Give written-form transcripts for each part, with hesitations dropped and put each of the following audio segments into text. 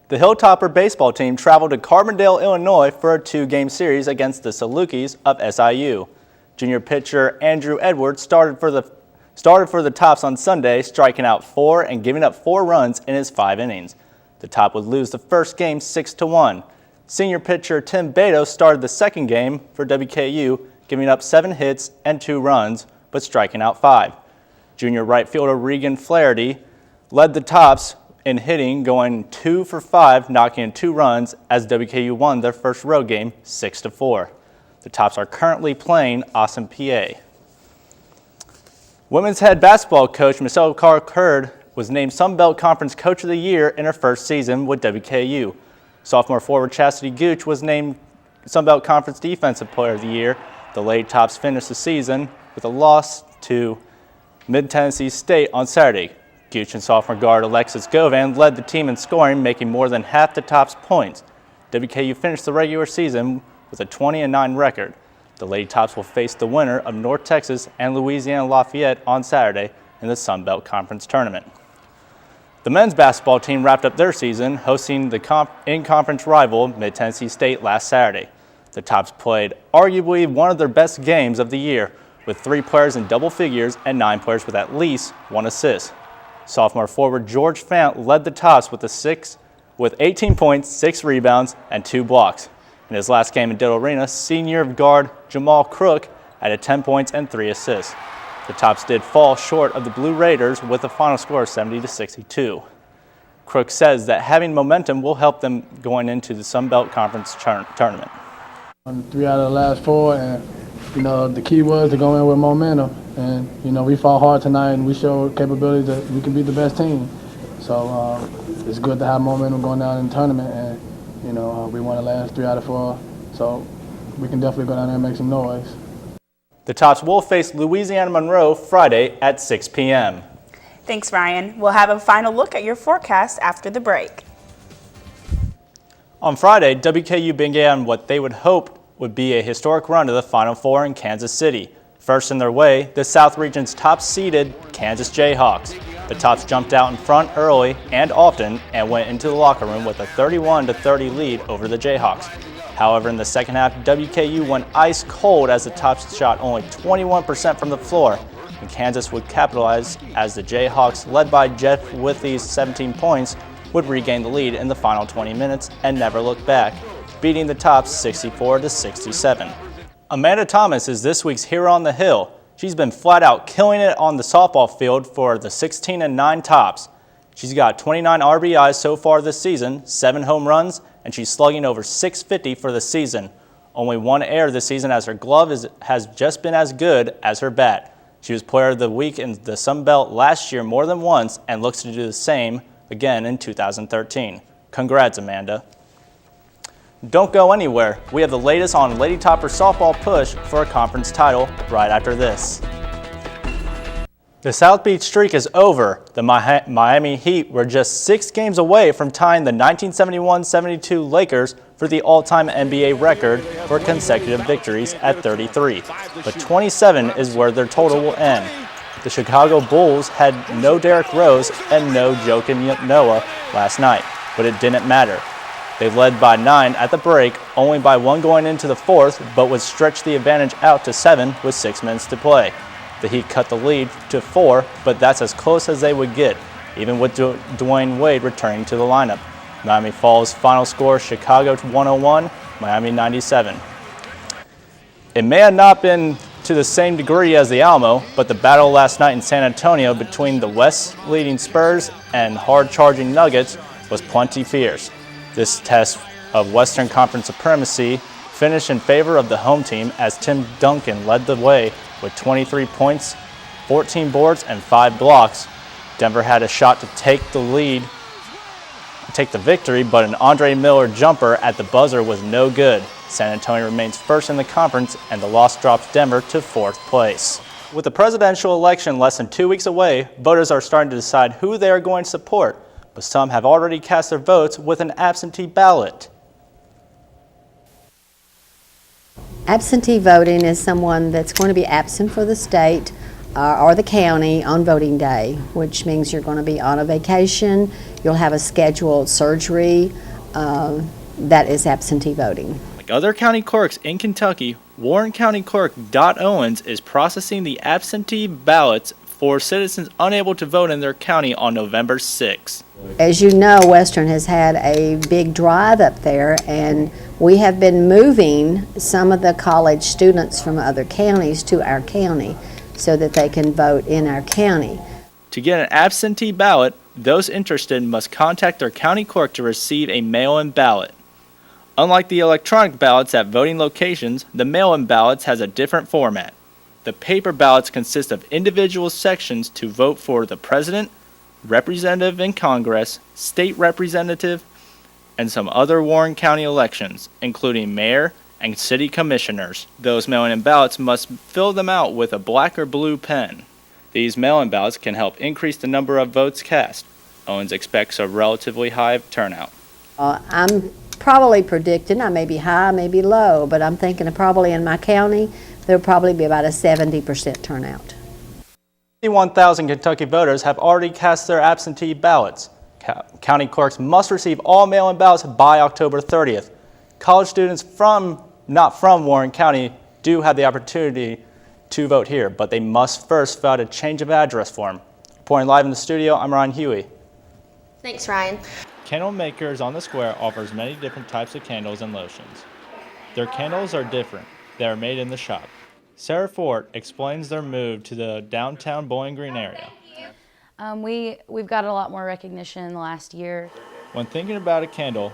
The Hilltopper baseball team traveled to Carbondale, Illinois for a 2-game series against the Salukis of SIU. Junior pitcher Andrew Edwards started for the Tops on Sunday, striking out 4 and giving up 4 runs in his 5 innings. The Top would lose the first game 6-1. Senior pitcher Tim Beto started the second game for WKU, giving up 7 hits and 2 runs, but striking out 5. Junior right fielder Regan Flaherty led the Tops in hitting, going 2 for 5, knocking in 2 runs as WKU won their first road game 6-4. The Tops are currently playing Austin, PA. Women's head basketball coach Michelle Carr-Curd was named Sun Belt Conference Coach of the Year in her first season with WKU. Sophomore forward Chastity Gooch was named Sun Belt Conference Defensive Player of the Year. The Lady Tops finished the season with a loss to Mid-Tennessee State on Saturday. Gooch and sophomore guard Alexis Govan led the team in scoring, making more than half the Tops' points. WKU finished the regular season with a 20-9 record. The Lady Tops will face the winner of North Texas and Louisiana Lafayette on Saturday in the Sun Belt Conference Tournament. The men's basketball team wrapped up their season hosting the in-conference rival Mid-Tennessee State last Saturday. The Tops played arguably one of their best games of the year, with 3 players in double figures and 9 players with at least 1 assist. Sophomore forward George Fant led the Tops with 18 points, 6 rebounds, and 2 blocks. In his last game in Diddle Arena, senior guard Jamal Crook added 10 points and 3 assists. The Tops did fall short of the Blue Raiders with a final score of 70-62. Crook says that having momentum will help them going into the Sun Belt Conference tournament. 3 out of the last 4, and the key was to go in with momentum. And we fought hard tonight, and we showed capabilities that we can be the best team. So it's good to have momentum going down in the tournament, and we won the last 3 out of 4, so we can definitely go down there and make some noise. The Tops will face Louisiana Monroe Friday at 6 p.m. Thanks, Ryan. We'll have a final look at your forecast after the break. On Friday, WKU began what they would hope would be a historic run to the Final Four in Kansas City. First in their way, the South Region's top-seeded Kansas Jayhawks. The Tops jumped out in front early and often and went into the locker room with a 31-30 lead over the Jayhawks. However, in the second half, WKU went ice cold as the Tops shot only 21% from the floor, and Kansas would capitalize as the Jayhawks, led by Jeff Withey's 17 points, would regain the lead in the final 20 minutes and never look back, beating the Tops 64-67. Amanda Thomas is this week's hero on the hill. She's been flat out killing it on the softball field for the 16-9 Tops. She's got 29 RBIs so far this season, 7 home runs, and she's slugging over .650 for the season. Only 1 error this season as her glove has just been as good as her bat. She was Player of the Week in the Sun Belt last year more than once and looks to do the same again in 2013. Congrats, Amanda. Don't go anywhere. We have the latest on Lady Topper softball push for a conference title right after this. The South Beach streak is over. The Miami Heat were just 6 games away from tying the 1971-72 Lakers for the all-time NBA record for consecutive victories at 33. But 27 is where their total will end. The Chicago Bulls had no Derrick Rose and no Joakim Noah last night, but it didn't matter. They led by 9 at the break, only by 1 going into the 4th, but would stretch the advantage out to 7 with 6 minutes to play. The Heat cut the lead to 4, but that's as close as they would get, even with Dwayne Wade returning to the lineup. Miami falls final score Chicago 101, Miami 97. It may have not been to the same degree as the Alamo, but the battle last night in San Antonio between the West leading Spurs and hard-charging Nuggets was plenty fierce. This test of Western Conference supremacy finished in favor of the home team as Tim Duncan led the way with 23 points, 14 boards, and 5 blocks. Denver had a shot to take the victory, but an Andre Miller jumper at the buzzer was no good. San Antonio remains first in the conference, and the loss drops Denver to 4th place. With the presidential election less than 2 weeks away, voters are starting to decide who they are going to support, but some have already cast their votes with an absentee ballot. Absentee voting is someone that's going to be absent for the state or the county on voting day, which means you're going to be on a vacation. You'll have a scheduled surgery that is absentee voting. Like other county clerks in Kentucky, Warren County Clerk Dot Owens is processing the absentee ballots for citizens unable to vote in their county on November 6th. As you know, Western has had a big drive up there, and we have been moving some of the college students from other counties to our county so that they can vote in our county. To get an absentee ballot, those interested must contact their county clerk to receive a mail-in ballot. Unlike the electronic ballots at voting locations, the mail-in ballots has a different format. The paper ballots consist of individual sections to vote for the president, representative in Congress, state representative, and some other Warren County elections, including mayor and city commissioners. Those mail-in ballots must fill them out with a black or blue pen. These mail-in ballots can help increase the number of votes cast. Owens expects a relatively high turnout. I'm probably predicting, I may be high, I may be low, but I'm thinking probably in my county, there'll probably be about a 70% turnout. 51,000 Kentucky voters have already cast their absentee ballots. County clerks must receive all mail-in ballots by October 30th. College students not from Warren County do have the opportunity to vote here, but they must first fill out a change of address form. Reporting live in the studio, I'm Huie. Thanks, Ryan. Candle Makers on the Square offers many different types of candles and lotions. Their candles are different. They are made in the shop. Sarah Fort explains their move to the downtown Bowling Green area. We've got a lot more recognition in the last year. When thinking about a candle,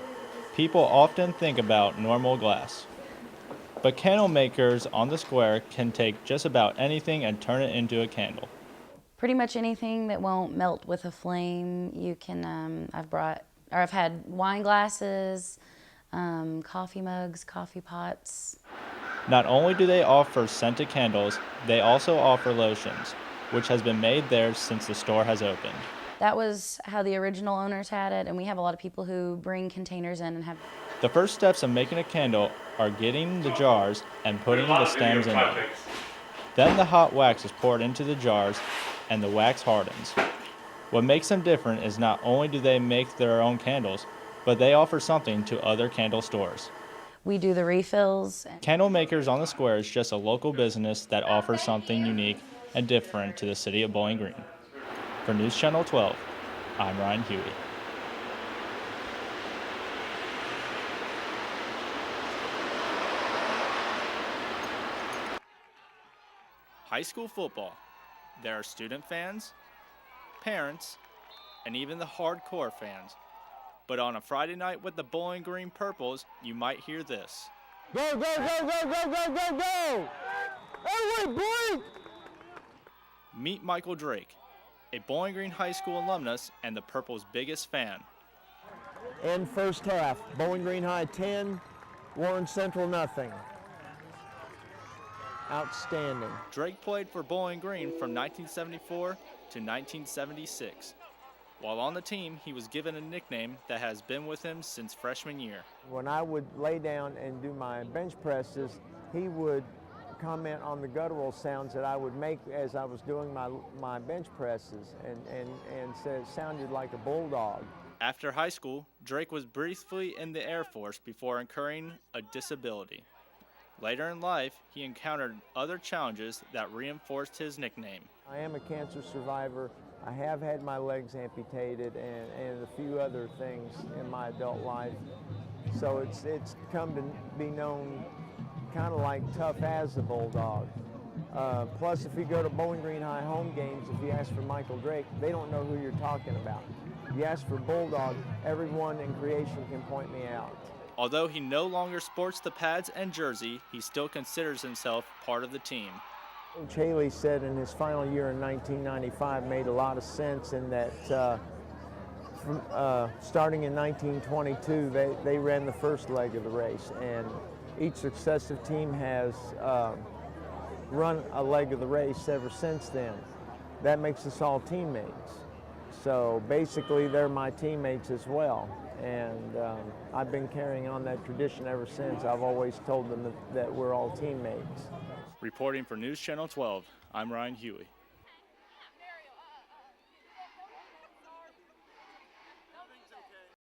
people often think about normal glass. But Candle Makers on the Square can take just about anything and turn it into a candle. Pretty much anything that won't melt with a flame. You can, I've had wine glasses, coffee mugs, coffee pots. Not only do they offer scented candles, they also offer lotions, which has been made there since the store has opened. That was how the original owners had it, and we have a lot of people who bring containers in and have. The first steps of making a candle are getting the jars and putting the stems in them. Then the hot wax is poured into the jars and the wax hardens. What makes them different is not only do they make their own candles, but they offer something to other candle stores. We do the refills. Candle Makers on the Square is just a local business that offers something unique and different to the city of Bowling Green. For News Channel 12, I'm Huie. High school football. There are student fans, parents, and even the hardcore fans. But on a Friday night with the Bowling Green Purples, you might hear this. Go, go, go, go, go, go, go, go! Hey, boy! Meet Michael Drake, a Bowling Green High School alumnus and the Purple's biggest fan. And first half, Bowling Green High 10, Warren Central nothing. Outstanding. Drake played for Bowling Green from 1974 to 1976. While on the team, he was given a nickname that has been with him since freshman year. When I would lay down and do my bench presses, he would comment on the guttural sounds that I would make as I was doing my bench presses and said it sounded like a bulldog. After high school, Drake was briefly in the Air Force before incurring a disability. Later in life, he encountered other challenges that reinforced his nickname. I am a cancer survivor. I have had my legs amputated and a few other things in my adult life. So it's come to be known kind of like tough as a bulldog. Plus, if you go to Bowling Green High home games, if you ask for Michael Drake, they don't know who you're talking about. If you ask for Bulldog, everyone in creation can point me out. Although he no longer sports the pads and jersey, he still considers himself part of the team. Coach Haley said in his final year in 1995 made a lot of sense in that starting in 1922, they ran the first leg of the race, and each successive team has run a leg of the race ever since then. That makes us all teammates. So basically, they're my teammates as well. And I've been carrying on that tradition ever since. I've always told them that we're all teammates. Reporting for News Channel 12, I'm Huie.